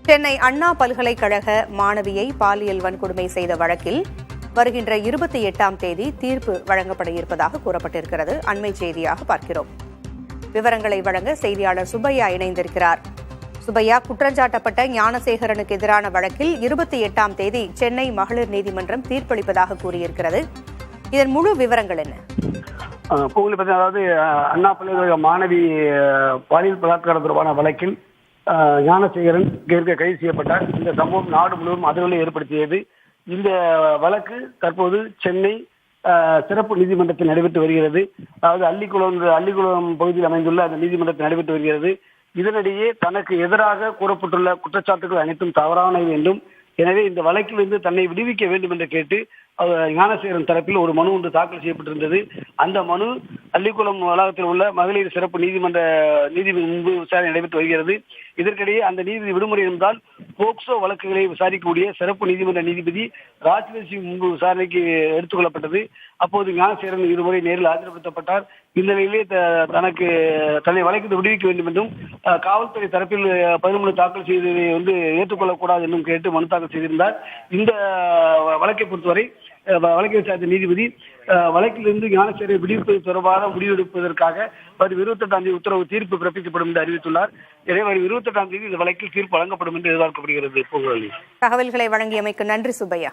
சென்னை அண்ணா பல்கலைக்கழக மாணவியை பாலியல் வன்கொடுமை செய்த வழக்கில் வருகின்ற 28ஆம் தேதி தீர்ப்பு வழங்கப்பட இருப்பதாக கூறப்பட்டிருக்கிறது. அண்மை செய்தியாக பார்க்கிறோம். விவரங்களை வழங்க செய்தியாளர் சுப்பையா இணைந்திருக்கிறார். சுப்பையா, குற்றஞ்சாட்டப்பட்ட ஞானசேகரனுக்கு எதிரான வழக்கில் 28ஆம் தேதி சென்னை மகளிர் நீதிமன்றம் தீர்ப்பளிப்பதாக கூறியிருக்கிறது. இதன் முழு விவரங்கள் என்ன? அதாவது அண்ணா பல்கலைக்கழக மாணவி பாலியல் பலாத்காரம் தொடர்பான வழக்கில் ஞானசேகரன் கைது செய்யப்பட்டார். இந்த சம்பவம் நாடு முழுவதும் அதிர்வலை ஏற்படுத்தியது. இந்த வழக்கு தற்போது சென்னை சிறப்பு நீதிமன்றத்தில் நடைபெற்று வருகிறது. அதாவது அள்ளிக்குளம் பகுதியில் அமைந்துள்ள அந்த நீதிமன்றத்தில் நடைபெற்று வருகிறது. இதனிடையே தனக்கு எதிராக கூறப்பட்டுள்ள குற்றச்சாட்டுகள் அனைத்தும் தவறானவை என்றும், எனவே இந்த வழக்கிலிருந்து தன்னை விடுவிக்க வேண்டும் என்று கேட்டு ஞானசேகரன் தரப்பில் ஒரு மனு ஒன்று தாக்கல் செய்யப்பட்டிருந்தது. அந்த மனு அள்ளிக்குளம் வளாகத்தில் உள்ள மகளிர் சிறப்பு நீதிபதி முன்பு விசாரணை நடைபெற்று வருகிறது. இதற்கிடையே அந்த நீதிபதி விடுமுறை இருந்தால் போக்சோ வழக்குகளை விசாரிக்கக்கூடிய சிறப்பு நீதிமன்ற நீதிபதி ராஜ்லட்சுமி முன்பு விசாரணைக்கு எடுத்துக் கொள்ளப்பட்டது. அப்போது ஞானசேகரன் இருமுறை நேரில் ஆஜர்படுத்தப்பட்டார். இந்த நிலையிலே தன்னை வழக்கில் விடுவிக்க வேண்டும் என்றும் காவல்துறை தரப்பில் பதில் மனு தாக்கல் செய்ததை ஏற்றுக்கொள்ளக்கூடாது என்றும் கேட்டு மனு தாக்கல் செய்திருந்தார். இந்த வழக்கை பொறுத்தவரை வழக்கை விசாரித்த நீதிபதி வழக்கிலிருந்து ஞானசேகரை விடுவிப்பது தொடர்பாக முடிவெடுப்பதற்காக வரும் 28ஆம் தேதி உத்தரவு தீர்ப்பு பிறப்பிக்கப்படும் என்று அறிவித்துள்ளார். எனவே வரும் 28ஆம் தேதி இந்த வழக்கில் தீர்ப்பு வழங்கப்படும் என்று எதிர்பார்க்கப்படுகிறது. தகவல்களை வழங்கியமைக்கு நன்றி சுப்பையா.